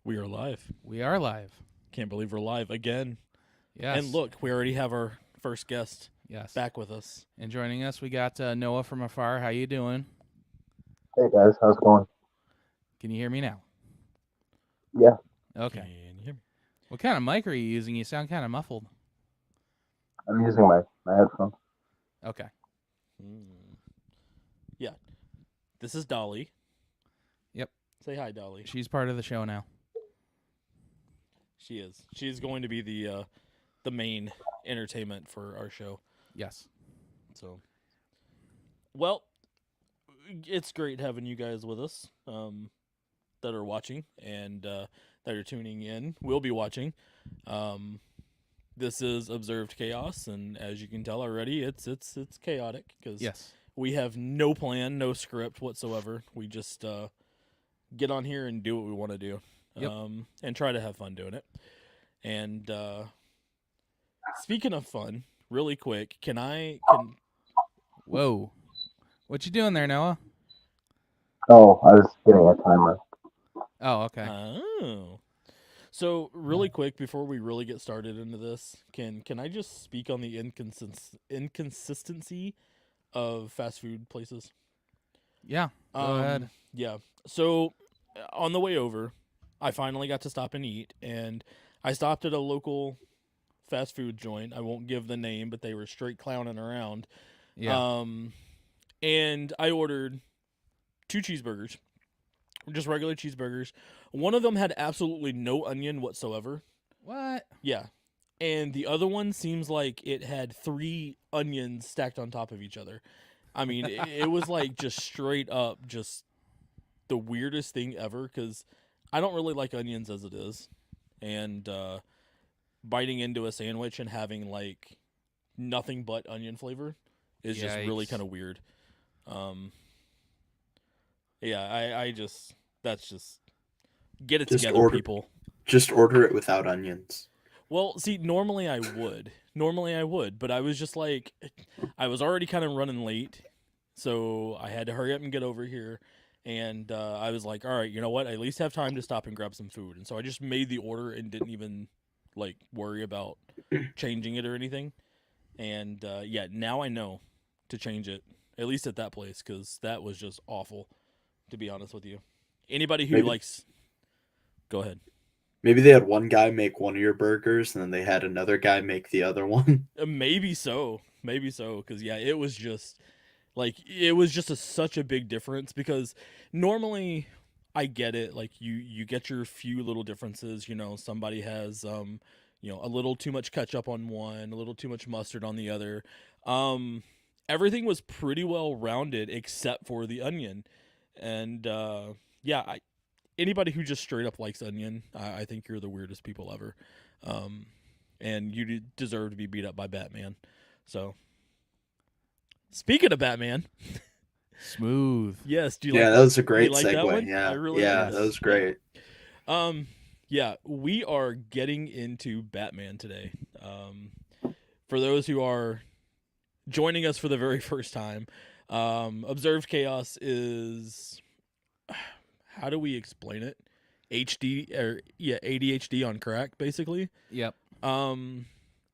We are live. We are live. Can't believe we're live again. Yes. And look, we already have our first guest Yes. back with us. And joining us, we got Noah from afar. How you doing? Hey guys, how's it going? Can you hear me now? Yeah, Okay. Can you hear me? What kind of mic are you using? You sound kind of muffled. I'm using my headphones. Okay. Yeah. This is Dolly. Yep. Say hi, Dolly. She's part of the show now. She is. She is going to be the main entertainment for our show. Yes. So, well, it's great having you guys with us that are watching and that are tuning in. We'll be watching. This is Observed Chaos, and as you can tell already, it's chaotic because Yes. we have no plan, no script whatsoever. We just get on here and do what we want to do, Yep. and try to have fun doing it. And speaking of fun, really quick, can Whoa. What you doing there, Noah? Oh, I was getting a timer. Oh, okay. Oh. So really quick before we really get started into this, can I just speak on the inconsistency of fast food places? Yeah. Go ahead. Yeah. So on the way over, I finally got to stop and eat, and I stopped at a local fast food joint. I won't give the name, but they were straight clowning around. Yeah. And I ordered 2 cheeseburgers, just regular cheeseburgers. One of them had absolutely no onion whatsoever. What? Yeah. And the other one seems like it had 3 onions stacked on top of each other. I mean, it was like just straight up just the weirdest thing ever because I don't really like onions as it is. And biting into a sandwich and having like nothing but onion flavor is just really Yikes. kind of weird. Yeah, I just that's just get it Just together, people. Just order it without onions. Well, see, normally I would, but I was just like, I was already kind of running late, so I had to hurry up and get over here. And I was like, all right, you know what? I at least have time to stop and grab some food. And so I just made the order and didn't even like worry about changing it or anything. And yeah, now I know to change it, at least at that place, because that was just awful, to be honest with you. Anybody who likes, go ahead. Maybe they had one guy make one of your burgers, and then they had another guy make the other one. Maybe so, because yeah, it was just such a big difference. Because normally, I get it, like you get your few little differences. You know, somebody has a little too much ketchup on one, a little too much mustard on the other. Everything was pretty well rounded except for the onion, and yeah, anybody who just straight up likes onion, I think you're the weirdest people ever. And you deserve to be beat up by Batman. So, speaking of Batman, Smooth. yes, do you Yeah, like that was a great you like segue. that one? Yeah, I really yeah, like that was great. Yeah, we are getting into Batman today. For those who are joining us for the very first time, Observed Chaos is, how do we explain it? ADHD on crack, basically. Yep.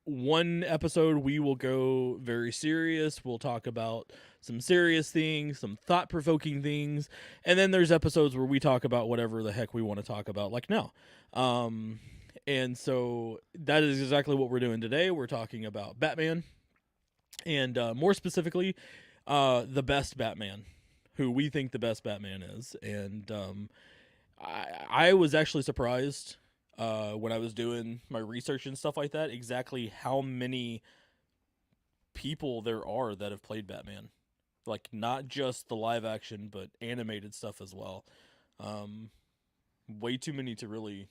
One episode we will go very serious. We'll talk about some serious things, some thought-provoking things, and then there's episodes where we talk about whatever the heck we want to talk about, like now. And so that is exactly what we're doing today. We're talking about Batman, and more specifically, the best Batman, who we think the best Batman is. And I was actually surprised when I was doing my research and stuff like that, exactly how many people there are that have played Batman. Like, not just the live action, but animated stuff as well. Way too many to really,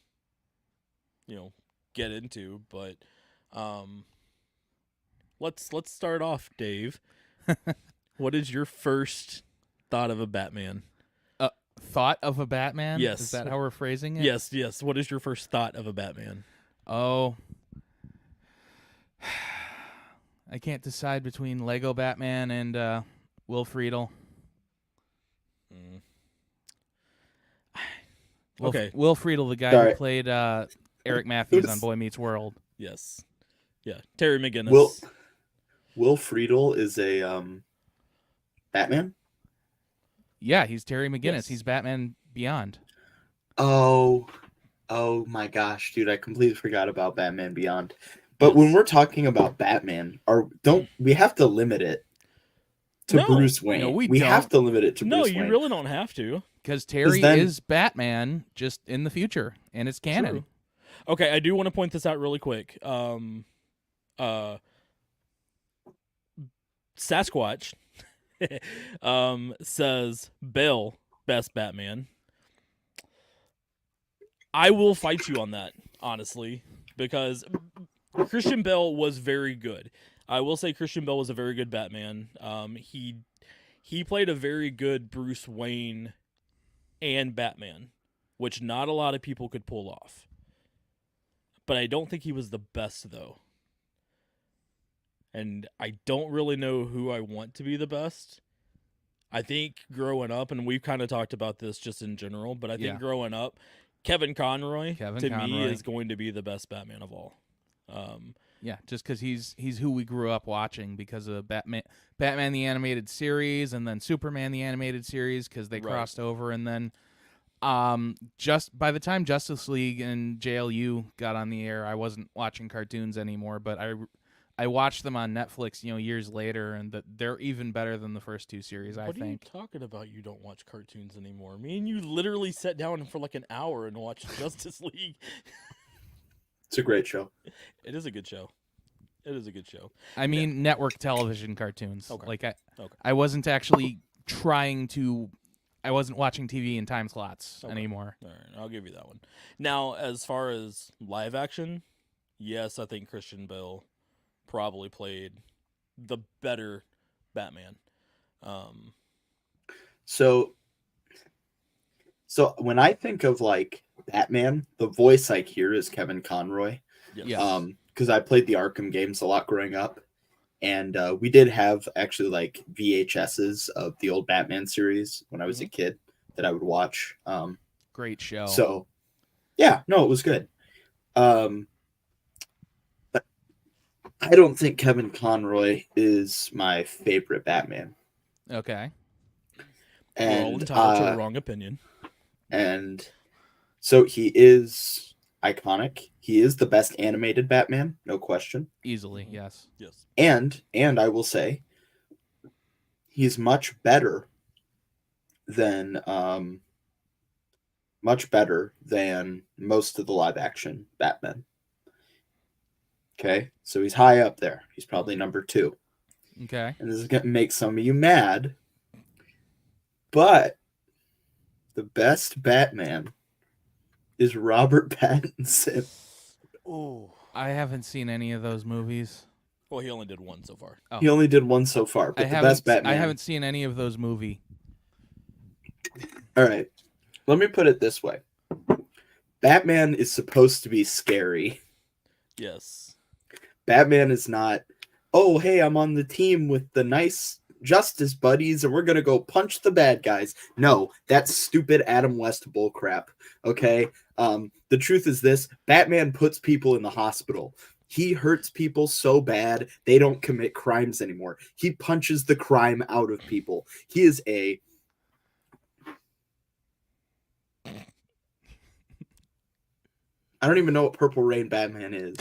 get into. But let's start off, Dave. What is your first thought of a Batman? Thought of a Batman? Yes. Is that how we're phrasing it? Yes. What is your first thought of a Batman? Oh. I can't decide between Lego Batman and Will Friedle. Okay. Will Friedle, the guy All who right. played Eric Matthews on Who's- Boy Meets World. Yes. Yeah. Terry McGinnis. Will Friedle is a Batman. Yeah, he's Terry McGinnis. Yes. He's Batman Beyond. Oh my gosh, dude! I completely forgot about Batman Beyond. But when Yes. we're talking about Batman, don't we have to limit it to No. Bruce Wayne? No, we have don't. to limit it to No, Bruce you Wayne. really don't have to. Because Terry then- is Batman just in the future, and it's canon. True. Okay, I do want to point this out really quick. Sasquatch says Bale best Batman. I will fight you on that, honestly, because Christian Bale was very good. I will say Christian Bale was a very good Batman. He played a very good Bruce Wayne and Batman, which not a lot of people could pull off. But I don't think he was the best, though. And I don't really know who I want to be the best. I think growing up, and we've kind of talked about this just in general, but I think Yeah. growing up, Kevin Conroy, Kevin to me, Conroy. is going to be the best Batman of all. Yeah, just because he's who we grew up watching because of Batman the animated series, and then Superman the animated series because they Right. crossed over, and then just by the time Justice League and JLU got on the air, I wasn't watching cartoons anymore, but I watched them on Netflix, years later, and they're even better than the first two series. I What are you think. talking about? You don't watch cartoons anymore. Me and you literally sat down for like an hour and watched Justice League. It's a great show. It is a good show. It is a good show. I mean, network television cartoons. Okay. Like Okay. I wasn't actually I wasn't watching TV in time slots Okay. anymore. All right, I'll give you that one. Now, as far as live action, yes, I think Christian Bale probably played the better Batman. So when I think of like Batman, the voice I hear is Kevin Conroy. Yes. Yeah. Because I played the Arkham games a lot growing up, and we did have actually like VHSs of the old Batman series when I was a kid that I would watch. Great show. So yeah, no, it was good. But I don't think Kevin Conroy is my favorite Batman. Okay. We're all And entitled to a wrong opinion. and so he is iconic. He is the best animated Batman, no question. Easily, yes. Yes. And I will say he's much better than most of the live action Batman. Okay, so he's high up there. He's probably number 2. Okay. And this is going to make some of you mad, but the best Batman is Robert Pattinson. Oh. I haven't seen any of those movies. Well, he only did one so far. Oh. He only did one so far, but the best Batman. I haven't seen any of those movies. All right, let me put it this way: Batman is supposed to be scary. Yes. Batman is not, oh, hey, I'm on the team with the nice justice buddies and we're going to go punch the bad guys. No, that's stupid Adam West bullcrap, okay? The truth is this: Batman puts people in the hospital. He hurts people so bad, they don't commit crimes anymore. He punches the crime out of people. He is a... I don't even know what Purple Rain Batman is.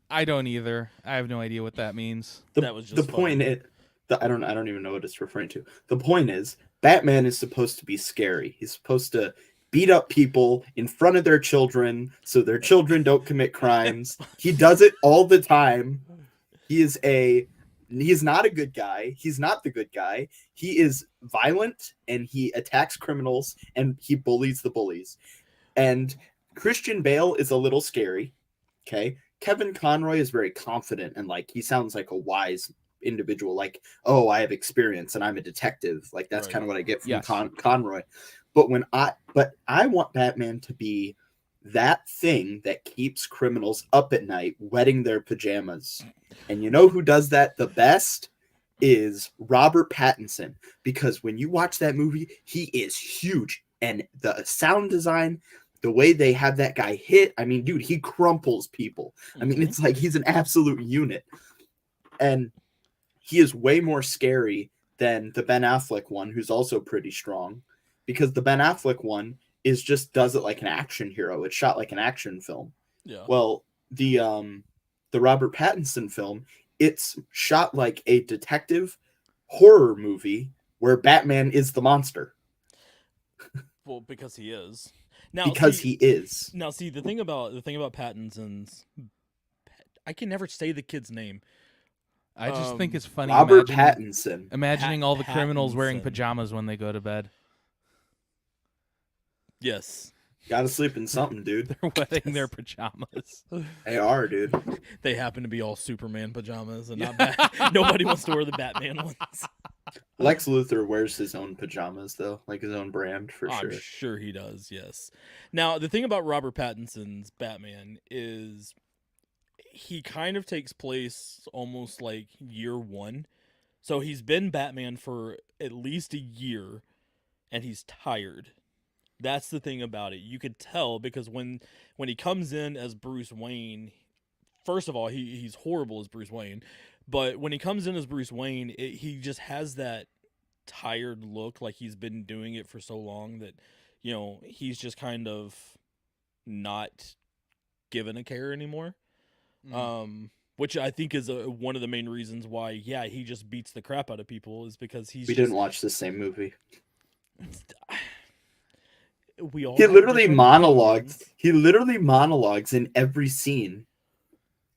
I don't either. I have no idea what that means. That was just the point. I don't even know what it's referring to. The point is, Batman is supposed to be scary. He's supposed to beat up people in front of their children so their children don't commit crimes. He does it all the time. He's not a good guy. He's not the good guy. He is violent and he attacks criminals and he bullies the bullies. And Christian Bale is a little scary. Okay. Kevin Conroy is very confident and like he sounds like a wise individual. Like, oh, I have experience and I'm a detective. Like that's Right. kind of what I get from Yes. Conroy. But I want Batman to be that thing that keeps criminals up at night, wetting their pajamas. And you know who does that the best? is Robert Pattinson, because when you watch that movie, he is huge, and the sound design, the way they have that guy hit, I mean, dude, he crumples people. I mean, it's like he's an absolute unit, and he is way more scary than the Ben Affleck one, who's also pretty strong, because the Ben Affleck one does it like an action hero. It's shot like an action film. Yeah. Well, the Robert Pattinson film, it's shot like a detective horror movie where Batman is the monster. Well, because he is. Now, Because see, he is. Now, see, the thing about Pattinson's, I can never say the kid's name. I just think it's funny Robert Pattinson. imagining all the criminals wearing Pattinson. pajamas when they go to bed. Yes. Gotta sleep in something, dude. They're wetting their pajamas. They are, dude. They happen to be all Superman pajamas and not nobody wants to wear the Batman ones. Lex Luthor wears his own pajamas, though, like his own brand, for I'm sure. sure he does, yes. Now, the thing about Robert Pattinson's Batman is he kind of takes place almost like year one. So he's been Batman for at least a year, and he's tired. That's the thing about it. You could tell because when he comes in as Bruce Wayne, first of all, he's horrible as Bruce Wayne. But when he comes in as Bruce Wayne, he just has that tired look, like he's been doing it for so long that, he's just kind of not given a care anymore. Which I think is one of the main reasons why, he just beats the crap out of people is because We didn't watch the same movie. We all He have literally different monologues. opinions. He literally monologues in every scene.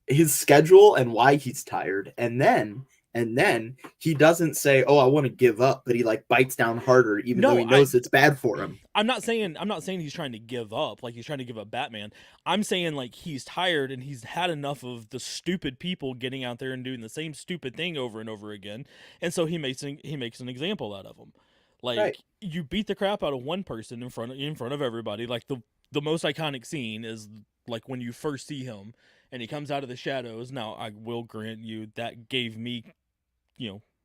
His schedule and why he's tired, and then he doesn't say, "Oh, I want to give up," but he like bites down harder, even though he knows it's bad for him. I'm not saying he's trying to give up, like he's trying to give up Batman. I'm saying like he's tired and he's had enough of the stupid people getting out there and doing the same stupid thing over and over again, and so he makes an example out of them. Like Right. You beat the crap out of one person in front of everybody. Like the most iconic scene is like when you first see him and he comes out of the shadows. Now I will grant you that gave me,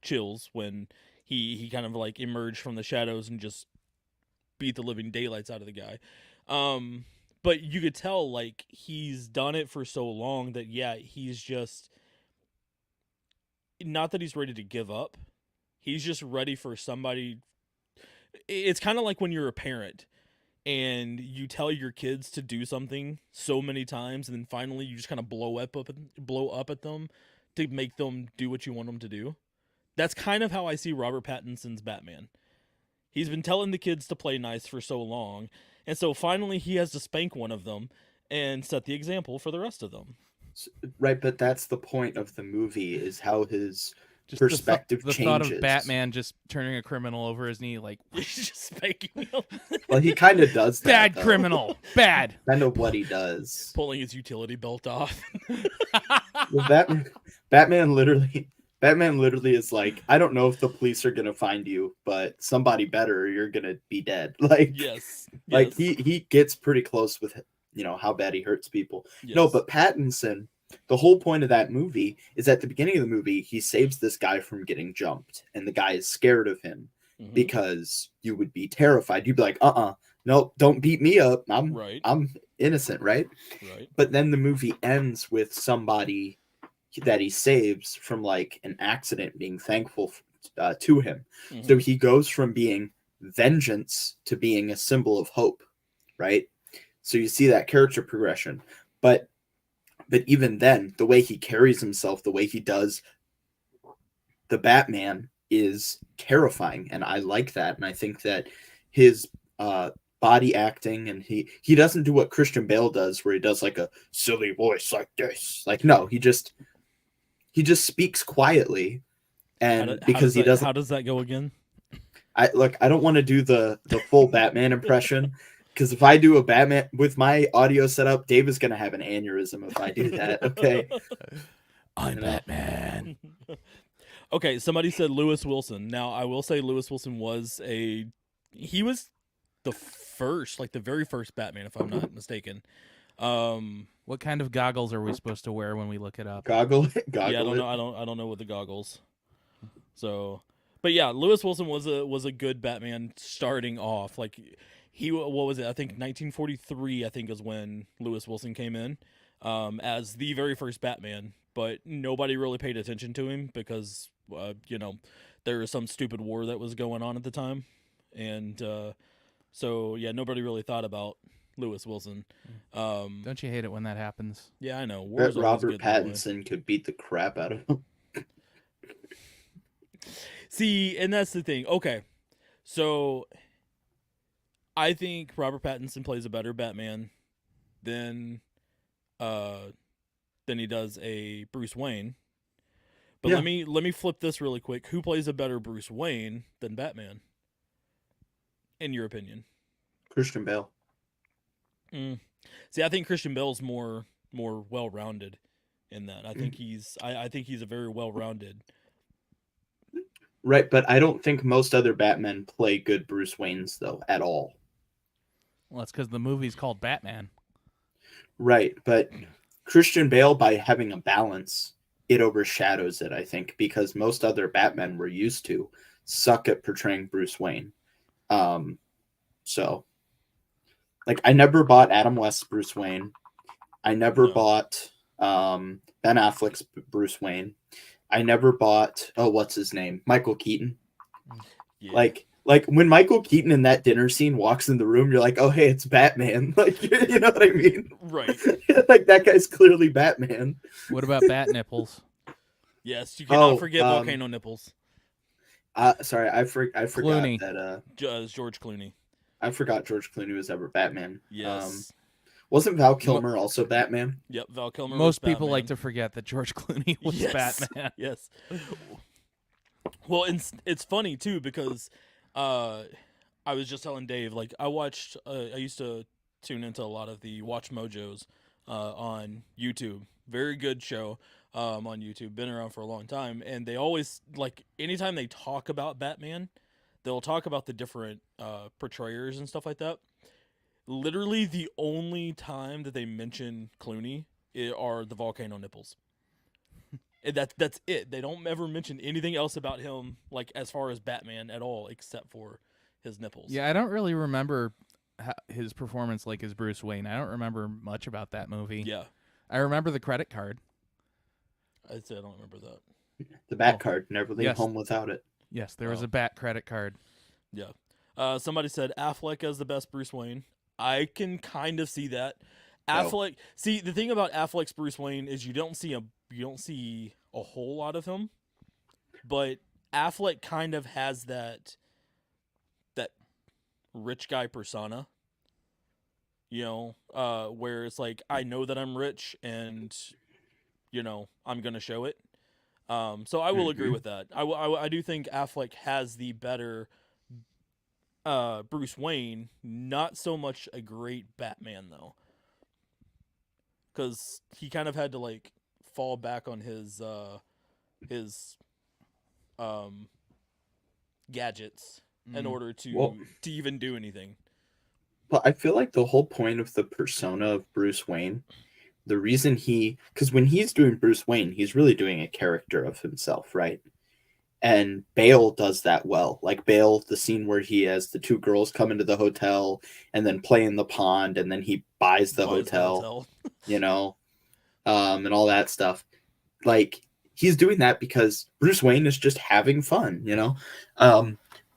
chills when he kind of like emerged from the shadows and just beat the living daylights out of the guy. But you could tell like he's done it for so long that he's just not that he's ready to give up. He's just ready for somebody. It's kind of like when you're a parent and you tell your kids to do something so many times and then finally you just kind of blow up at them to make them do what you want them to do. That's kind of how I see Robert Pattinson's Batman. He's been telling the kids to play nice for so long, and so finally he has to spank one of them and set the example for the rest of them. Right, but that's the point of the movie, is how his Just perspective the changes. thought of Batman just turning a criminal over his knee, like He's just spanking him. Well, he kind of does that. bad though. criminal, bad. Kind of what he does. Pulling his utility belt off. Well, Batman literally is like, I don't know if the police are gonna find you, but somebody better, or you're gonna be dead. Like, Yes. like yes. he gets pretty close with how bad he hurts people. Yes. No, but Pattinson, the whole point of that movie is at the beginning of the movie, he saves this guy from getting jumped, and the guy is scared of him Mhm. because you would be terrified. You'd be like, no, don't beat me up. Right. I'm innocent, right? Right. But then the movie ends with somebody that he saves from like an accident being thankful to him. Mhm. So he goes from being vengeance to being a symbol of hope, right? So you see that character progression. But even then, the way he carries himself, the way he does the Batman is terrifying, and I like that. And I think that his body acting, and he doesn't do what Christian Bale does, where he does like a silly voice like this. Like, no, he just speaks quietly, and because he doesn't. How does that go again? I don't want to do the full Batman impression, because if I do a Batman with my audio setup, Dave is gonna have an aneurysm if I do that. Okay. I'm Batman. Okay, somebody said Lewis Wilson. Now, I will say Lewis Wilson was the first, like the very first Batman, if I'm not mistaken. What kind of goggles are we supposed to wear when we look it up? Goggle. Yeah, I don't know. I don't know what the goggles. So, but yeah, Lewis Wilson was a good Batman starting off. Like what was it? I think 1943. I think is when Lewis Wilson came in as the very first Batman. But nobody really paid attention to him because there was some stupid war that was going on at the time, and so yeah, nobody really thought about Lewis Wilson. Don't you hate it when that happens? Yeah, I know. Bet War's always Robert good that way. Pattinson could beat the crap out of him. See, and that's the thing. Okay, so I think Robert Pattinson plays a better Batman than uh than he does a Bruce Wayne. But Yeah. let me flip this really quick. Who plays a better Bruce Wayne than Batman? In your opinion? Christian Bale. See, I think Christian Bale's more well rounded in that. I think I think he's a very well rounded. Right, but I don't think most other Batmen play good Bruce Waynes though at all. Well, that's because the movie's called Batman. Right, but Christian Bale, by having a balance, it overshadows it, I think, because most other Batmen we're used to suck at portraying Bruce Wayne. So, like, I never bought Adam West's Bruce Wayne. I never No. bought Ben Affleck's Bruce Wayne. I never bought, what's his name? Michael Keaton. Yeah. Like when Michael Keaton in that dinner scene walks in the room, you're like, oh, hey, it's Batman. Like, you know what I mean? Right. Like, that guy's clearly Batman. What about bat nipples? Yes, you cannot Oh, forget volcano nipples. Sorry, I forgot Clooney. that. George Clooney. I forgot George Clooney was ever Batman. Yes. Wasn't Val Kilmer also Batman? Yep. Val Kilmer. Most was people like Batman. to forget that George Clooney was Yes. Batman. Yes. Well, it's funny too because I was just telling Dave, like, I used to tune into a lot of the Watch Mojos on YouTube. Very good show on YouTube. Been around for a long time, and they always, like, anytime they talk about Batman, they'll talk about the different portrayers and stuff like that. Literally, the only time that they mention Clooney are the volcano nipples. And that's it. They don't ever mention anything else about him, like, as far as Batman at all, except for his nipples. Yeah, I don't really remember his performance like as Bruce Wayne. I don't remember much about that movie. Yeah. I remember the credit card. I'd say I don't remember that. The Bat card. Never leave Yes. home without it. Yes, there was Oh. a bat credit card. Yeah. Somebody said Affleck as the best Bruce Wayne. I can kind of see that. No. Affleck. See, the thing about Affleck's Bruce Wayne is you don't see a whole lot of him, but Affleck kind of has that rich guy persona. Where it's like, I know that I'm rich, and I'm gonna show it. So I will agree with that. I do think Affleck has the better Bruce Wayne, not so much a great Batman though, because he kind of had to, like, fall back on his gadgets in order to even do anything. But I feel like the whole point of the persona of Bruce Wayne, the reason because when he's doing Bruce Wayne, he's really doing a character of himself, right? And Bale does that well. Like Bale, the scene where he has the two girls come into the hotel and then play in the pond, and then he buys the hotel. And all that stuff. Like, he's doing that because Bruce Wayne is just having fun,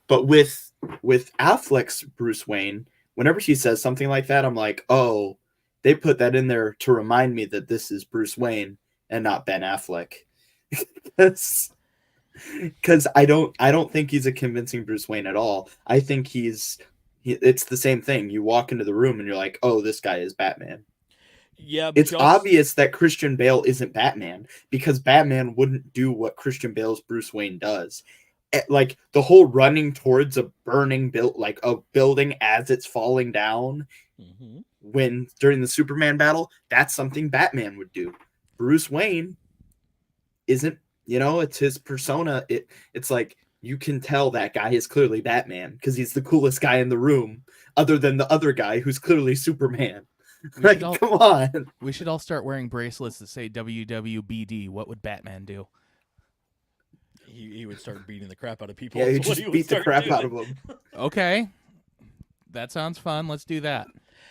But with Affleck's Bruce Wayne, whenever he says something like that, I'm like, oh, they put that in there to remind me that this is Bruce Wayne and not Ben Affleck. Because I don't think he's a convincing Bruce Wayne at all. I think it's the same thing. You walk into the room and you're like, oh, this guy is Batman. Yeah, but It's obvious that Christian Bale isn't Batman, because Batman wouldn't do what Christian Bale's Bruce Wayne does. Like, the whole running towards a burning a building as it's falling down when during the Superman battle, that's something Batman would do. Bruce Wayne isn't, it's his persona. It's like, you can tell that guy is clearly Batman because he's the coolest guy in the room, other than the other guy who's clearly Superman. Like, come on. We should all start wearing bracelets that say WWBD. What would Batman do? he would start beating the crap out of people. Yeah, you is what just he would beat the start crap out doing. of them. Okay, that sounds fun. Let's do that.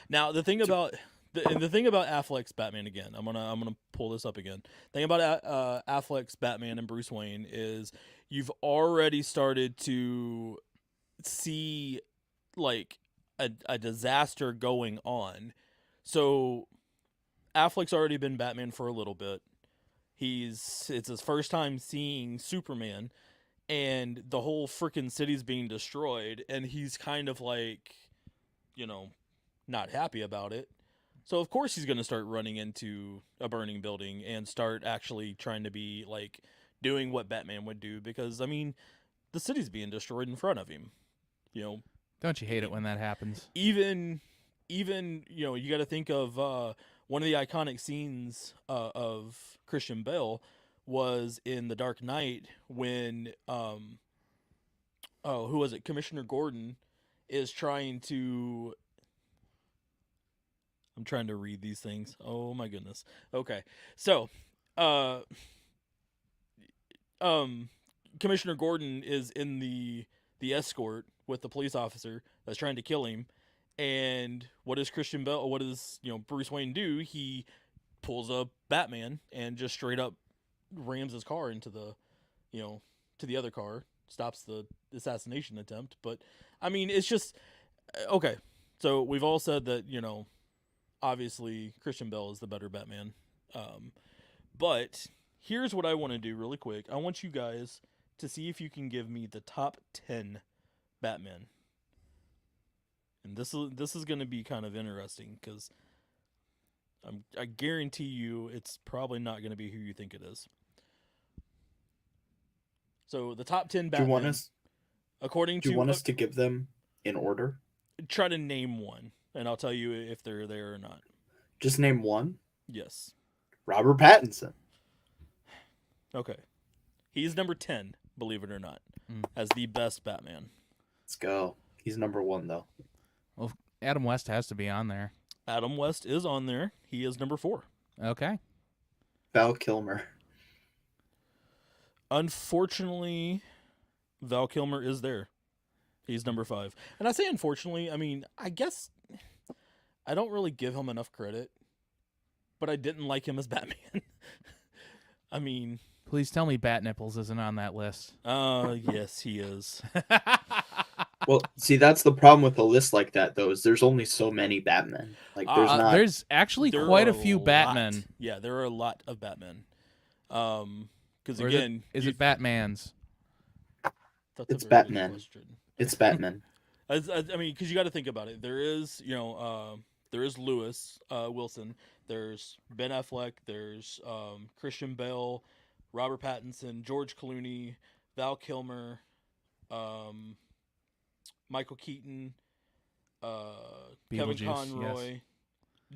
Now the thing about the thing about Affleck's Batman again, I'm gonna pull this up again. The thing about Affleck's Batman and Bruce Wayne is you've already started to see like a disaster going on. So Affleck's already been Batman for a little bit. It's his first time seeing Superman, and the whole freaking city's being destroyed, and he's kind of like, you know, not happy about it. So of course he's going to start running into a burning building and start actually trying to be like doing what Batman would do, because I mean, the city's being destroyed in front of him. You know, Don't you hate it when that happens? even you know, you got to think of one of the iconic scenes of Christian Bale was in The Dark Knight when who was it? Commissioner Gordon is trying to. I'm trying to read these things. Oh my goodness. Okay. So, Commissioner Gordon is in the escort with the police officer that's trying to kill him. And what does Christian Bale, what does, you know, Bruce Wayne do? He pulls up Batman and just straight up rams his car into the, you know, to the other car, stops the assassination attempt. But I mean, it's just okay. So we've all said that, you know, obviously Christian Bale is the better Batman. But here's what I want to do really quick. I want you guys to see if you can give me the top 10 Batman. And this is going to be kind of interesting because I guarantee you it's probably not going to be who you think it is. So the top 10 Do Batman. you want us? According Do to you want us to give them in order? try to name one, and I'll tell you if they're there or not. Just name one. Yes. Robert Pattinson. Okay. He's number 10, believe it or not, Mm. as the best Batman. Let's go. He's number one though. Well, Adam West has to be on there. Adam West is on there. He is number 4. Okay. Val Kilmer. Unfortunately, Val Kilmer is there. He's number 5. And I say unfortunately, I mean, I guess I don't really give him enough credit, but I didn't like him as Batman. I mean, Please tell me Bat Nipples isn't on that list. yes, he is. Well, see, that's the problem with a list like that, though, is there's only so many Batmen. Like, there's not. There's actually There quite are a few lot. Batmen. Yeah, there are a lot of Batmen. Because Or again, is it Batmans? that's a It's very good Batman. question. It's Batman. I mean, because you got to think about it. There is, you know, there is Lewis Wilson. There's Ben Affleck. There's Christian Bale, Robert Pattinson, George Clooney, Val Kilmer, Michael Keaton, Kevin Beetlejuice, Conroy.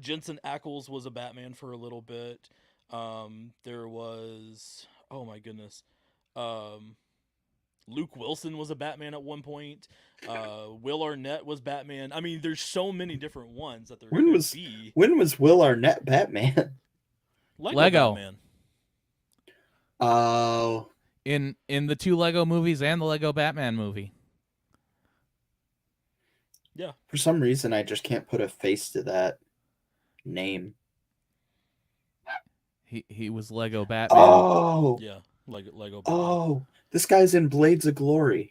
Jensen Ackles was a Batman for a little bit. There was, oh my goodness, Luke Wilson was a Batman at one point. Will Arnett was Batman. I mean, there's so many different ones that there When could was- be. When was Will Arnett Batman? Lego. Batman. Oh, In the 2 Lego movies and the Lego Batman movie. Yeah. for some reason, I just can't put a face to that name. He was Lego Batman. Oh, Yeah. Lego Batman. oh, this guy's in Blades of Glory.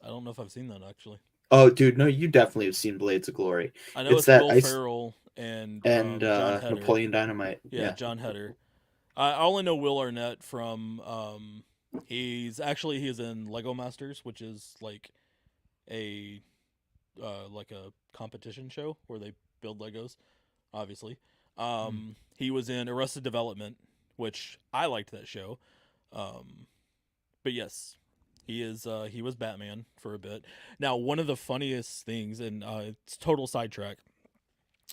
I don't know if I've seen that actually. Oh, dude, no, you definitely have seen Blades of Glory. I know It's it's that Will ice- Ferrell and And John Heder. Napoleon Dynamite. Yeah, John Heder. I only know Will Arnett from he's in Lego Masters, which is like a competition show where they build Legos, obviously. He was in Arrested Development, which I liked that show. But yes, he was Batman for a bit. Now, one of the funniest things, and it's total sidetrack,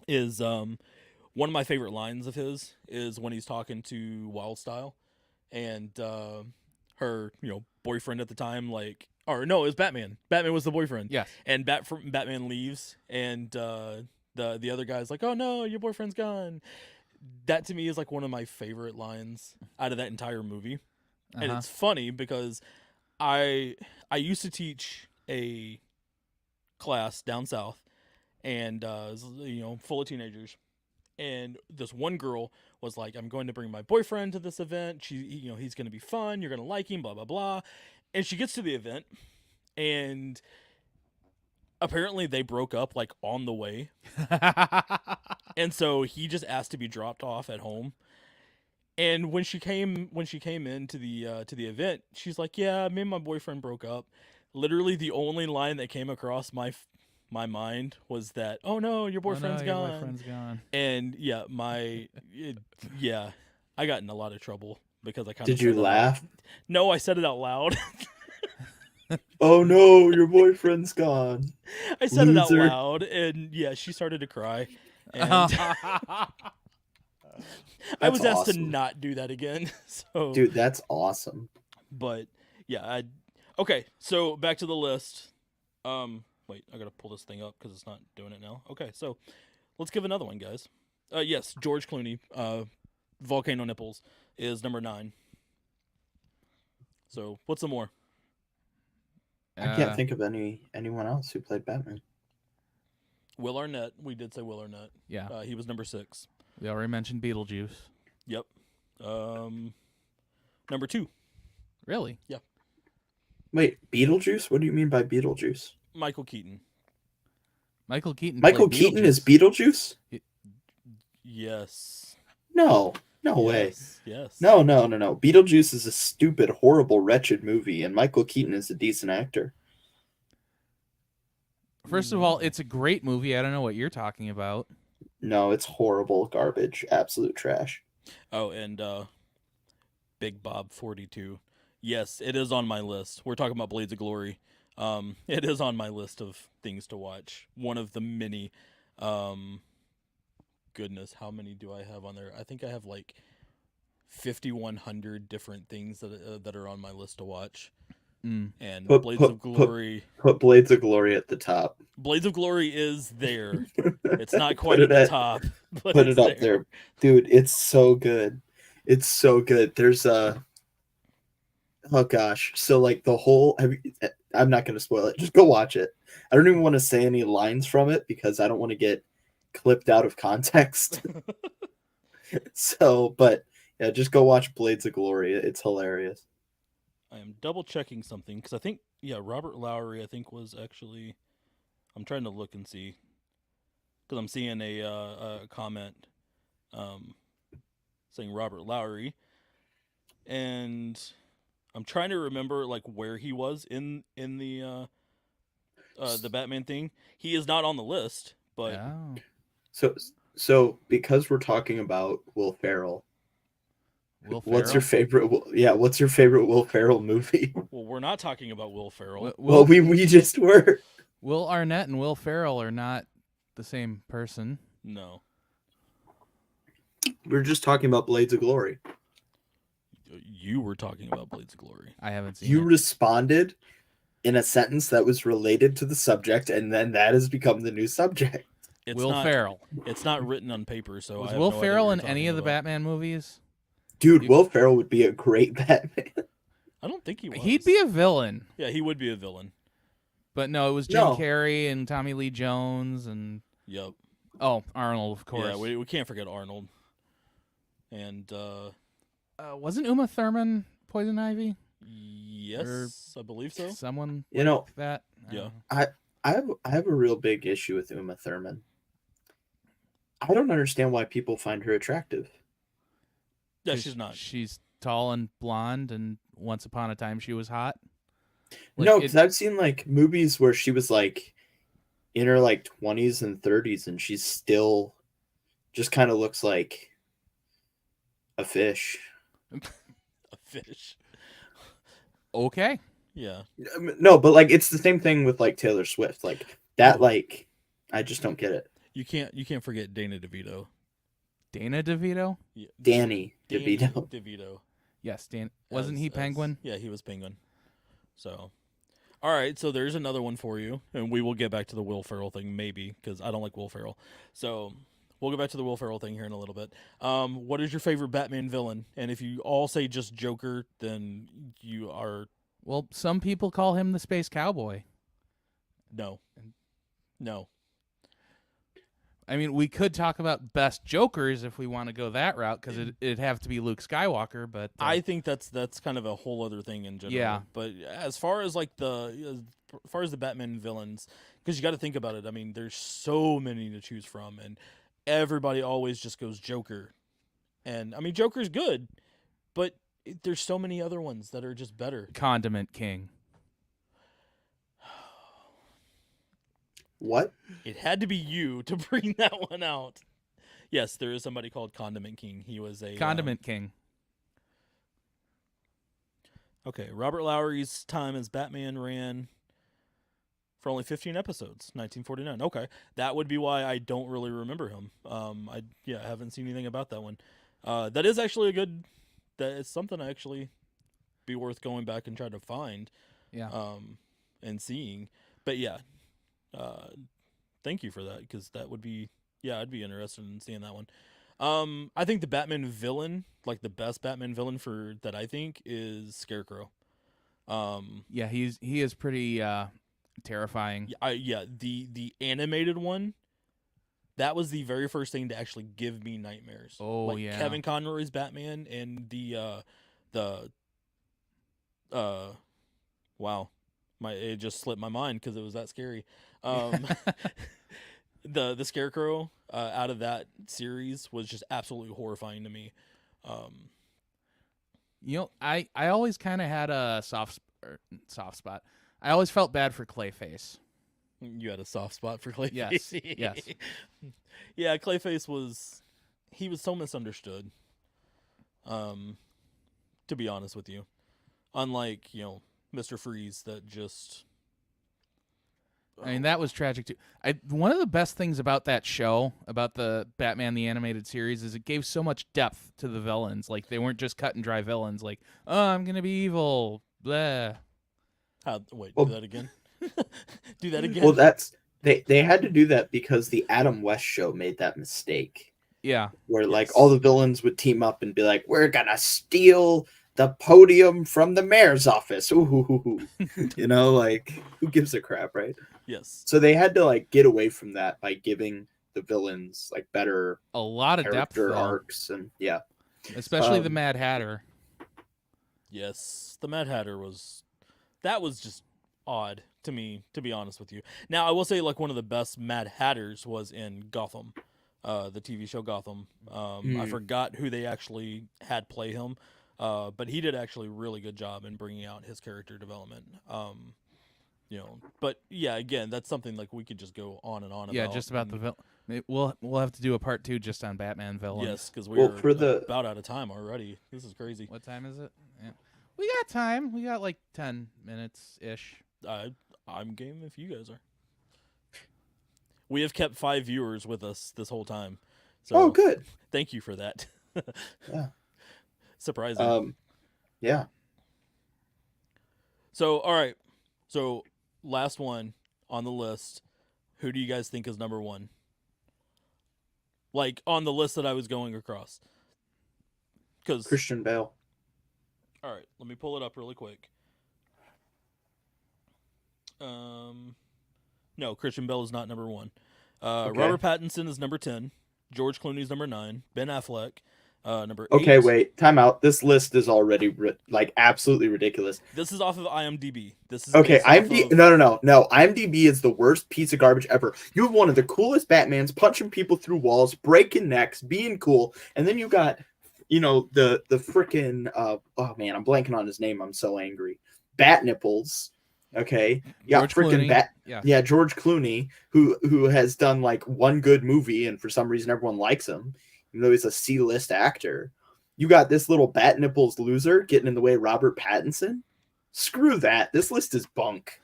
is one of my favorite lines of his is when he's talking to Wildstyle and her, you know, boyfriend at the time, like, or no, it was Batman. Batman was the boyfriend. Yes. And Batman leaves, and the other guy's like, "Oh no, your boyfriend's gone." That to me is like one of my favorite lines out of that entire movie. And it's funny because I used to teach a class down south, and full of teenagers. And this one girl was like, "I'm going to bring my boyfriend to this event. He's going to be fun. You're going to like him. Blah blah blah." And she gets to the event, and apparently they broke up like on the way, and so he just asked to be dropped off at home. And when she came into the event, she's like, "Yeah, me and my boyfriend broke up." Literally, the only line that came across my mind was that, "Oh no, your boyfriend's Your gone." boyfriend's gone. And yeah, I got in a lot of trouble because I kind of. Did you laugh? No, I said it out loud. Oh no, your boyfriend's gone. I said it out Loser. loud, and yeah, she started to cry. And I was asked to awesome. not do that again. So, Dude, that's awesome. but yeah, okay. So back to the list. Wait, I gotta pull this thing up because it's not doing it now. Okay, so let's give another one, guys. Yes, George Clooney. Volcano Nipples is number 9. So what's some more? I can't think of anyone else who played Batman. Will Arnett. We did say Will Arnett. Yeah. He was number 6. We already mentioned Beetlejuice. Yep. Number 2. Really? Wait, Beetlejuice? What do you mean by Beetlejuice? Michael Keaton. Michael Keaton. Michael played Keaton is Beetlejuice? Yes. No way. Yes. No. Beetlejuice is a stupid, horrible, wretched movie, and Michael Keaton is a decent actor. First of all, it's a great movie. I don't know what you're talking about. No, it's horrible, garbage, absolute trash. Oh, and Big Bob 42. Yes, it is on my list. We're talking about Blades of Glory. It is on my list of things to watch. One of the many. Goodness, how many do I have on there? I think I have like 5,100 different things that are on my list to watch. And Blades of Glory. Put Blades of Glory at the top. Blades of Glory is there. It's not quite at the top. But Put it up there. Dude, it's so good. It's so good. There's oh gosh. So like the whole I'm not gonna spoil it. Just go watch it. I don't even want to say any lines from it because I don't want to get clipped out of context. So, but yeah, just go watch Blades of Glory. It's hilarious. I am double checking something because I think Robert Lowry was actually. I'm trying to look and see because I'm seeing a comment saying Robert Lowry, and I'm trying to remember like where he was in the Batman thing. He is not on the list, but so because we're talking about Will Ferrell. What's your favorite? Yeah, what's your favorite Will Ferrell movie? Well, we're not talking about Will Ferrell. Well, we just were. Will Arnett and Will Ferrell are not the same person. No. We're just talking about Blades of Glory. You were talking about Blades of Glory. I haven't seen You it. responded in a sentence that was related to the subject, and then that has become the new subject. Will Ferrell. It's not written on paper, so Was I have Will no idea Ferrell what in you're any talking of the about. Batman movies? Dude, Will Ferrell would be a great Batman. I don't think he was. He'd be a villain. Yeah, he would be a villain. But no, it was Jim Carrey and Tommy Lee Jones and Yep. Oh, Arnold, of course. Yeah, we can't forget Arnold. And wasn't Uma Thurman Poison Ivy? Yes, I believe so. Someone like that. Yeah. I have a real big issue with Uma Thurman. I don't understand why people find her attractive. Yeah, she's not. She's tall and blonde, and once upon a time she was hot. No, because I've seen like movies where she was like in her like 20s and 30s, and she's still just kind of looks like a fish. A fish. Okay. Yeah. No, but like it's the same thing with like Taylor Swift. Like that, like I just don't get it. You can't forget Dana DeVito. Dana DeVito? Yeah. Danny DeVito. DeVito. Yes, wasn't he Penguin? Yeah, he was Penguin. So, all right. So there's another one for you, and we will get back to the Will Ferrell thing maybe because I don't like Will Ferrell. So, we'll go back to the Will Ferrell thing here in a little bit. What is your favorite Batman villain? And if you all say just Joker, then you are Well, some people call him the Space Cowboy. no. I mean, we could talk about best Jokers if we want to go that route, because it'd have to be Luke Skywalker. But I think that's kind of a whole other thing in general. Yeah. But as far as like as far as the Batman villains, because you got to think about it. I mean, there's so many to choose from, and everybody always just goes Joker. And I mean, Joker's good, but there's so many other ones that are just better. Condiment King. What? It had to be you to bring that one out. Yes, there is somebody called Condiment King. He was a Condiment King. Okay, Robert Lowry's time as Batman ran for only 15 episodes, 1949. Okay, that would be why I don't really remember him. I haven't seen anything about that one. That is actually that is something I actually be worth going back and trying to find. Yeah. And seeing, but yeah, thank you for that, because that would be I'd be interested in seeing that one. I think the Batman villain, like the best Batman villain for that, I think is Scarecrow. Yeah, he is pretty terrifying. The animated one, that was the very first thing to actually give me nightmares. Oh, like yeah. Kevin Conroy's Batman and wow, it just slipped my mind because it was that scary. The Scarecrow out of that series was just absolutely horrifying to me. You know, I always kind of had a soft spot. I always felt bad for Clayface. You had a soft spot for Clayface. Yes, yes. Yeah, Clayface was so misunderstood. To be honest with you, unlike Mr. Freeze, that just. I mean, that was tragic too. One of the best things about that show, about the Batman the Animated Series, is it gave so much depth to the villains. Like, they weren't just cut and dry villains. Like, oh, I'm gonna be evil. Blah. Wait, Well- do that again. Do that again. Well, that's they had to do that because the Adam West show made that mistake, Yeah. where like Yes. all the villains would team up and be like, "We're gonna steal the podium from the mayor's office." Ooh, hoo, hoo, hoo. Like, who gives a crap, right? Yes. So they had to like get away from that by giving the villains like better A lot of depth, character though. arcs, and yeah. Especially the Um, Mad Hatter. Yes, the Mad Hatter was just odd to me, to be honest with you. Now, I will say, like, one of the best Mad Hatters was in Gotham, the TV show Gotham. I forgot who they actually had play him, but he did actually a really good job in bringing out his character development. But yeah, again, that's something like we could just go on and on Yeah, about. just about the villain. We'll have to do a part 2 just on Batman villains. Yes, because Well, we're for the- about out of time already. This is crazy. What time is it? Yeah. We got time. We got like 10 minutes ish. I'm game if you guys are. We have kept 5 viewers with us this whole time. So Oh, good. Thank you for that. Yeah. Surprising. Yeah. So, all right. So, last one on the list. Who do you guys think is number 1? Like, on the list that I was going across. Because, Christian Bale. all right, let me pull it up really quick. No, Christian Bale is not number 1. Okay. Robert Pattinson is number 10. George Clooney is number 9. Ben Affleck, number 8. Okay, wait. Time out. This list is already like absolutely ridiculous. This is off of IMDb. This is Okay, based off IMDb. of- No. IMDb is the worst piece of garbage ever. You have one of the coolest Batmans punching people through walls, breaking necks, being cool, and then you got, the freaking oh man, I'm blanking on his name. I'm so angry. Bat Nipples. Okay, you got George freaking Clooney. Yeah. George Clooney, who has done like one good movie, and for some reason everyone likes him, even though he's a C-list actor. You got this little Bat Nipples loser getting in the way of Robert Pattinson. Screw that. This list is bunk.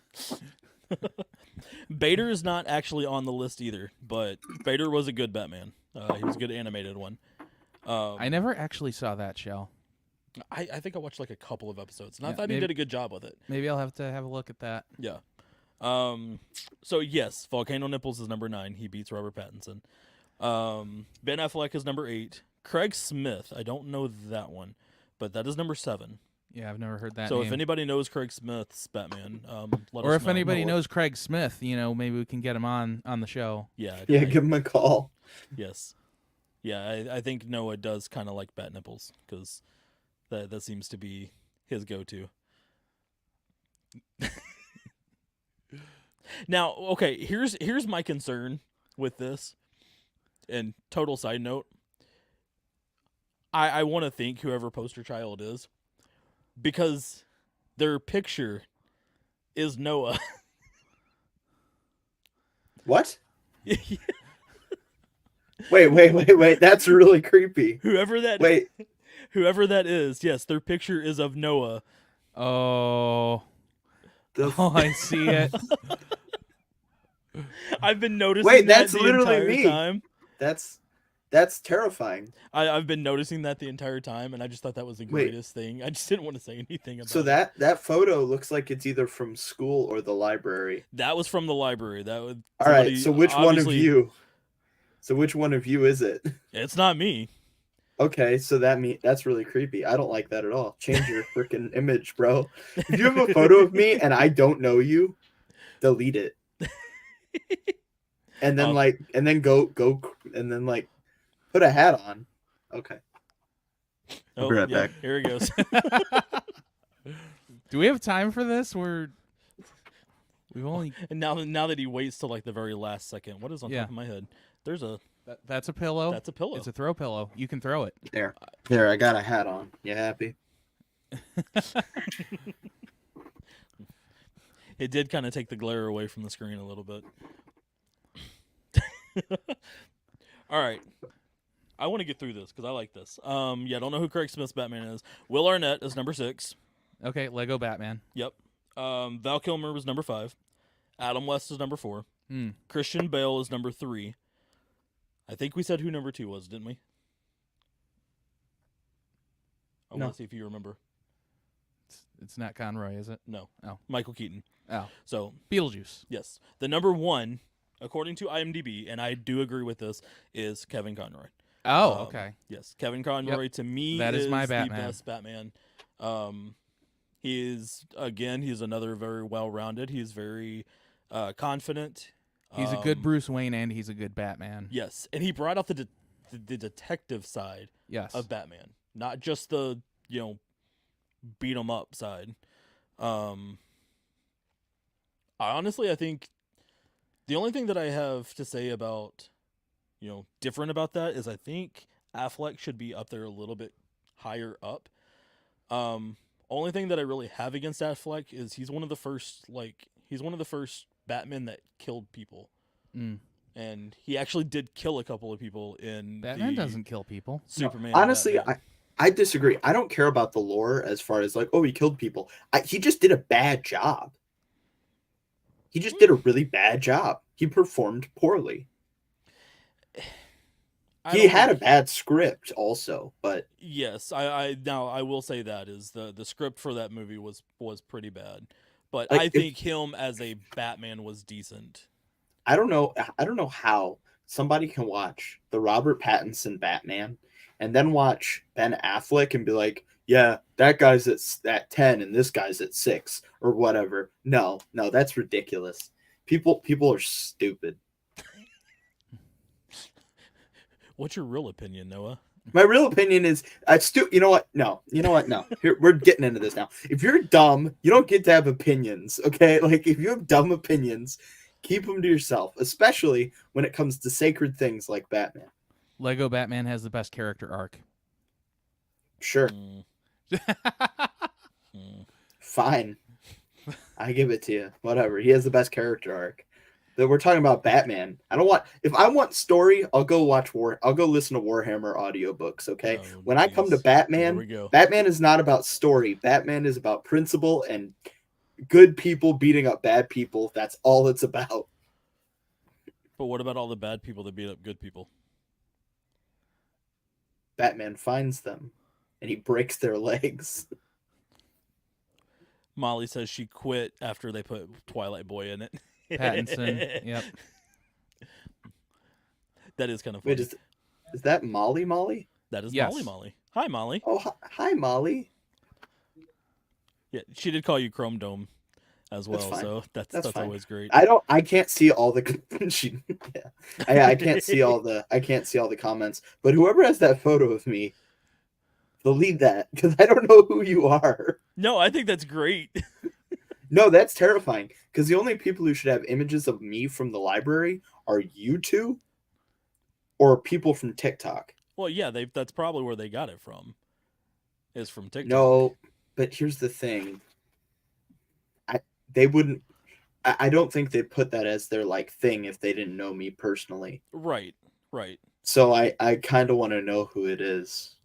Bader is not actually on the list either, but Bader was a good Batman. He was a good animated one. I never actually saw that show. I think I watched like a couple of episodes, and I Yeah, thought he maybe- did a good job with it. Maybe I'll have to have a look at that. Yeah. So yes, Volcano Nipples is number 9. He beats Robert Pattinson. Ben Affleck is number 8. Craig Smith, I don't know that one, but that is number 7. Yeah, I've never heard that So name. if anybody knows Craig Smith's Batman, let or us if know. anybody knows Craig Smith, maybe we can get him on the show. Yeah, Give him a call. Yes. Yeah, I think Noah does kind of like bat nipples because that seems to be his go-to. Now, okay, here's my concern with this. And total side note, I want to thank whoever poster child is because their picture is Noah. What? Wait. That's really creepy. Whoever that is, yes, their picture is of Noah. Oh, The I see it. I've been noticing Wait, that that's the literally entire me. time. That's terrifying. I've been noticing that the entire time, and I just thought that was the greatest thing. I just didn't want to say anything about So it. that photo looks like it's either from school or the library. That was from the library. That was All right. somebody- So which one of obviously- you? So which one of you is it? It's not me. Okay, so that's really creepy. I don't like that at all. Change your freaking image, bro. If you have a photo of me and I don't know you, delete it. And then go and then put a hat on. Okay. Oh, be right yeah, back. here it goes. Do we have time for this? We've only And now that he waits till like the very last second, what is on Yeah. top of my head? There's a that's a pillow. that's a pillow. It's a throw pillow. You can throw it. There, I got a hat on. You happy? It did kind of take the glare away from the screen a little bit. All right. I want to get through this because I like this. I don't know who Craig Smith's Batman is. Will Arnett is number 6. Okay, Lego Batman. Yep. Val Kilmer was number 5. Adam West is number 4. Hmm. Christian Bale is number 3. I think we said who number 2 was, didn't we? I No. want to see if you remember. It's not Conroy, is it? No. Oh. Michael Keaton. Oh, So, Beetlejuice. yes. The number 1, according to IMDb, and I do agree with this, is Kevin Conroy. Oh, Um, okay. Yes, Kevin Conroy to me That is my the Batman. best Batman. He's another very well-rounded. He's very confident. He's a good Bruce Wayne and he's a good Batman. Yes, and he brought out the detective side Yes. of Batman, not just the beat 'em up side. I think the only thing that I have to say about different about that is I think Affleck should be up there a little bit higher up. Only thing that I really have against Affleck is he's one of the first Batman that killed people. Mm. And he actually did kill a couple of people in Batman the doesn't kill people. Superman. Honestly, Batman. I disagree. I don't care about the lore as far as he killed people. He just did a bad job. He just did a really bad job. He performed poorly. He had a bad script also, but yes, I will say that is the script for that movie was pretty bad, but I think him as a Batman was decent. I don't know how somebody can watch the Robert Pattinson Batman and then watch Ben Affleck and be like, yeah, that guy's at 10 and this guy's at 6 or whatever. No, that's ridiculous. People are stupid. What's your real opinion, Noah? My real opinion is you know what? No. Here, we're getting into this now. If you're dumb, you don't get to have opinions, okay? Like if you have dumb opinions, keep them to yourself, especially when it comes to sacred things like Batman. Lego Batman has the best character arc. Sure. Mm, mm. Fine. I give it to you. Whatever. He has the best character arc. But we're talking about Batman. If I want story, I'll go listen to Warhammer audiobooks, okay? Oh, when I come to geez. Here Batman, we go. Batman is not about story. Batman is about principle and good people beating up bad people. That's all it's about. But what about all the bad people that beat up good people? Batman finds them and he breaks their legs. Molly says she quit after they put Twilight Boy in it. Pattinson. Yep. That is kind of funny. Wait, is that Molly? Molly? That is Yes. Molly. Molly. Hi, Molly. Oh, hi, Molly. Yeah, she did call you Chrome Dome as well, fine. so that's fine. always great. I can't see all the I can't see all the comments. But whoever has that photo of me, delete that because I don't know who you are. No, I think that's great. No, that's terrifying because the only people who should have images of me from the library are you two or people from TikTok. Well, yeah, that's probably where they got it from. Is from TikTok. No, but here's the thing. They wouldn't. I don't think they'd put that as their like thing if they didn't know me personally. Right. So I kind of want to know who it is.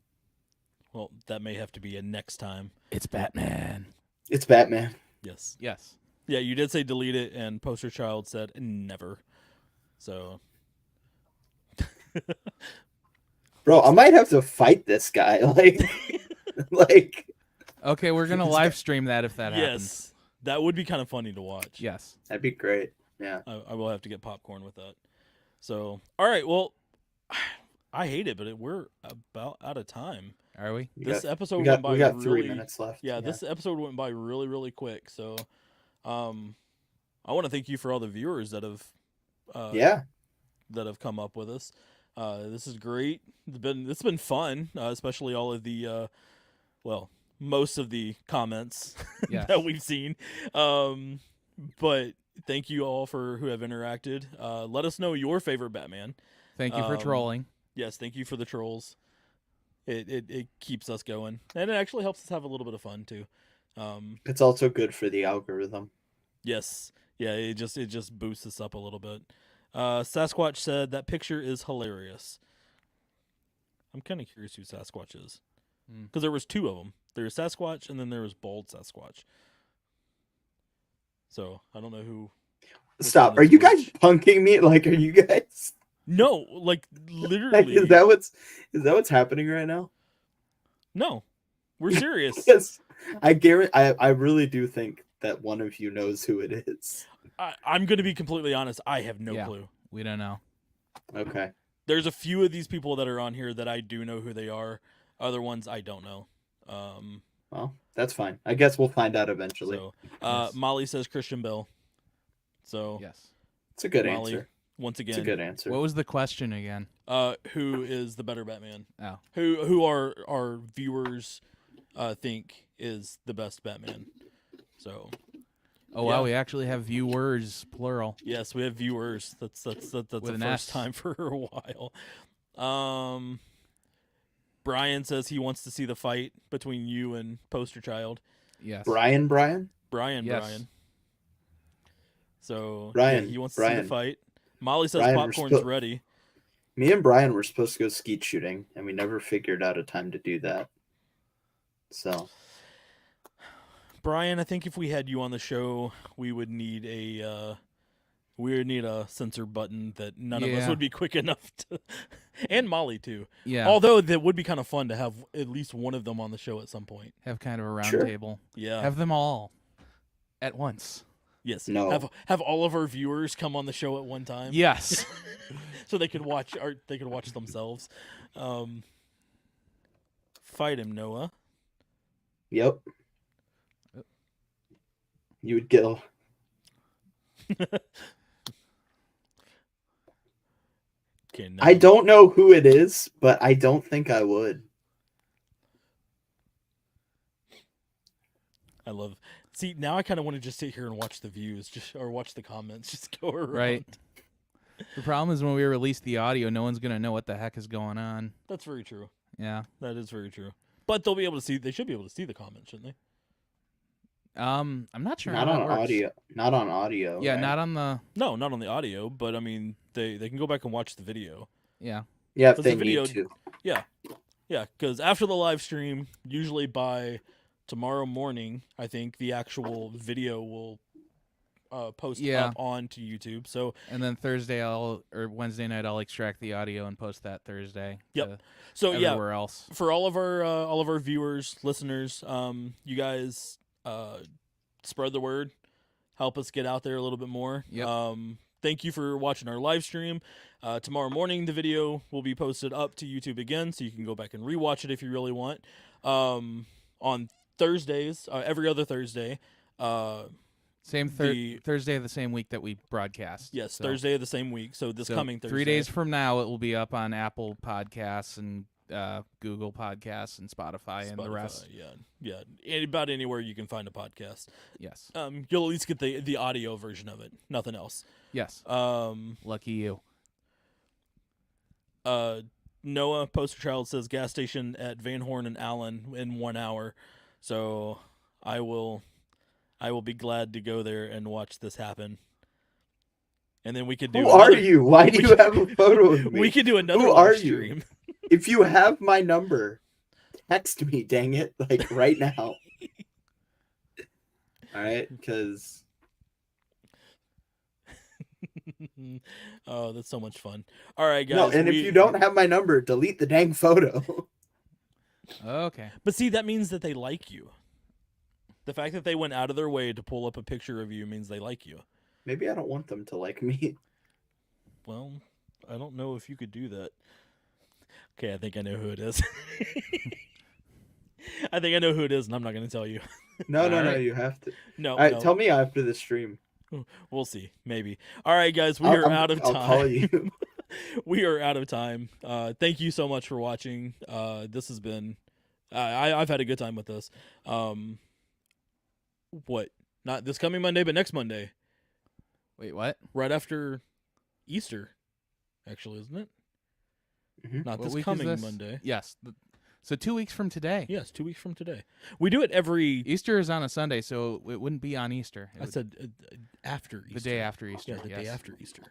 Well, that may have to be a next time. It's Batman. It's Batman. Yes. Yes. Yeah, you did say delete it, and Poster Child said never. So. Bro, I might have to fight this guy. Like. Okay, we're gonna live stream that if that happens. Yes, that would be kind of funny to watch. Yes. That'd be great. Yeah. I will have to get popcorn with that. So, all right. Well, I hate it, but we're about out of time. Are we? This episode we went by got really, 3 minutes left. Yeah, this episode went by really, really quick. So, I want to thank you for all the viewers that have, that have come up with us. This is great. It's been fun, especially all of the, most of the comments Yes. that we've seen. But thank you all for who have interacted. Let us know your favorite Batman. Thank you for trolling. Yes, thank you for the trolls. It keeps us going, and it actually helps us have a little bit of fun too. It's also good for the algorithm. Yes, yeah, it just boosts us up a little bit. Sasquatch said that picture is hilarious. I'm kind of curious who Sasquatch is, because there was 2 of them. There's Sasquatch, and then there was Bald Sasquatch. So I don't know who. Stop! Are you guys punking me? Like, are you guys? No, like literally. Is that what's happening right now? No, we're serious. Yes, I guarantee. I really do think that one of you knows who it is. I'm going to be completely honest. I have no Yeah. clue. We don't know. Okay. There's a few of these people that are on here that I do know who they are. Other ones I don't know. Well, that's fine. I guess we'll find out eventually. So, Yes. Molly says Christian Bale. So, Yes. It's a good Molly, answer. once It's a again, good answer. What was the question again? who is the better Batman? Oh. Who our viewers think is the best Batman? So, Oh wow, we actually have viewers plural. yes, we have viewers. That's the an first S. time for a while. Brian says he wants to see the fight between you and Poster Child. Yes. Brian. Yes. So Brian, yeah, he wants to see the Brian. fight. Molly says Brian, we're popcorn's ready. Me and Brian were supposed to go skeet shooting, and we never figured out a time to do that. So, Brian, I think if we had you on the show, we would need a censor button that none of us Yeah. would be quick enough to, and Molly too. Yeah. Although that would be kind of fun to have at least one of them on the show at some point. Have kind of a round Sure. table. Yeah. Have them all at once. Yes. No. Have all of our viewers come on the show at one time. Yes. So they could watch themselves. Fight him, Noah. yep. You would get. Okay, no. I don't know who it is, but I don't think I would. I love. See, now I kind of want to just sit here and watch the views, or watch the comments, just go around. Right. The problem is when we release the audio, no one's gonna know what the heck is going on. That's very true. Yeah. That is very true. But they'll be able to see. They should be able to see the comments, shouldn't they? I'm not sure. Not how on that works. audio. Not on audio. Yeah, right? not on the. No, not on the audio. But I mean, they can go back and watch the video. Yeah. Yeah, if But they the video- need to. Yeah, because after the live stream, usually by tomorrow morning, I think the actual video will post Yeah. up onto YouTube. So And then Thursday or Wednesday night I'll extract the audio and post that Thursday. Yep. to so yeah, everywhere else. for all of our viewers, listeners, you guys spread the word, help us get out there a little bit more. Yep. thank you for watching our live stream. Tomorrow morning, the video will be posted up to YouTube again, so you can go back and rewatch it if you really want. On Thursdays, every other Thursday. Same the- Thursday of the same week that we broadcast. Yes, So- Thursday of the same week. So this so coming Thursday. 3 days from now, it will be up on Apple Podcasts and Google Podcasts and Spotify and the rest. Yeah. About anywhere you can find a podcast. Yes. You'll at least get the audio version of it. Nothing else. Yes. Lucky you. Noah Poster Child says gas station at Van Horn and Allen in 1 hour. So I will be glad to go there and watch this happen. And then we could do. Who are you? Why do you have a photo of me? We could do another Who live are stream. you? If you have my number, text me, dang it, like right now. All right, because Oh, that's so much fun. All right, guys. no, and if you don't have my number, delete the dang photo. Okay. But see, that means that they like you. The fact that they went out of their way to pull up a picture of you means they like you. Maybe I don't want them to like me. Well, I don't know if you could do that. Okay, I think I know who it is. I think I know who it is, and I'm not going to tell you. No, All no, right. you have to. No, All right, no. tell me after the stream. We'll see. Maybe. All right, guys, we are out of time. I'll call you. We are out of time. Thank you so much for watching. This has been. I've had a good time with this. What? Not this coming Monday, but next Monday, Wait, what? right after Easter. Actually, isn't it? Mhm. Not What this week is coming this? Monday. Yes. So 2 weeks from today. Yes, 2 weeks from today. We do it every. Easter is on a Sunday, so it wouldn't be on Easter. It I would- said after Easter. the day after Easter. Yeah, the yes. day after Easter.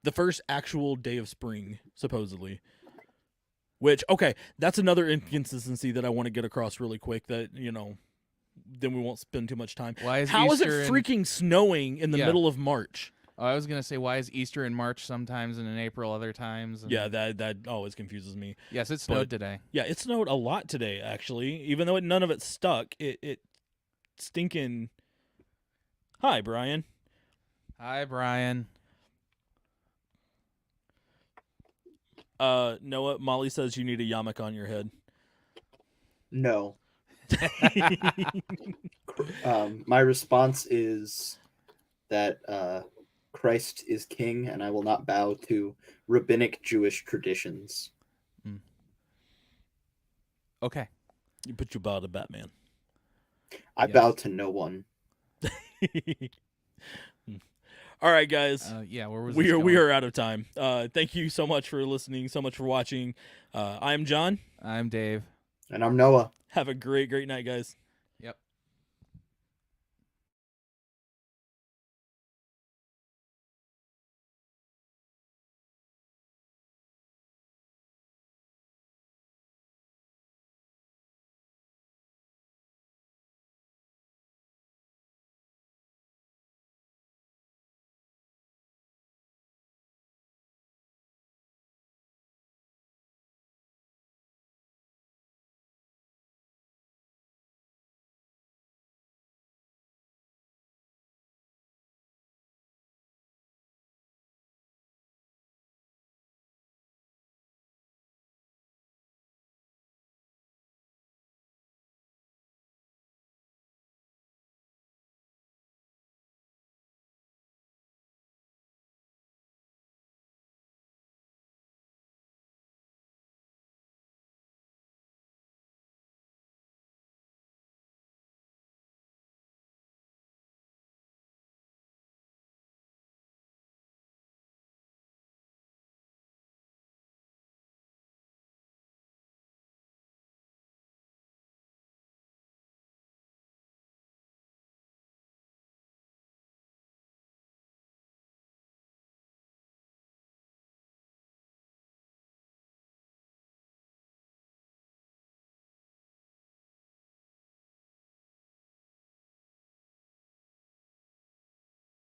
The first actual day of spring, supposedly. Which, okay, that's another inconsistency that I want to get across really quick that, then we won't spend too much time. Why is How is Easter it in- freaking snowing in the Yeah. middle of March? Oh, I was gonna say, why is Easter in March sometimes and in April other times? And- Yeah, that always confuses me. Yes, it snowed today. Yeah, it snowed a lot today, actually. Even though none of it stuck, it stinking... Hi, Brian. Hi, Brian. Noah, Molly says you need a yarmulke on your head. No. My response is that Christ is king, and I will not bow to rabbinic Jewish traditions. Okay. But you bow to Batman. I Yes. bow to no one. All right, guys. Yeah, where was We this are we going? are out of time. Thank you so much for listening, so much for watching. I'm John. I'm Dave. And I'm Noah. Have a great night, guys.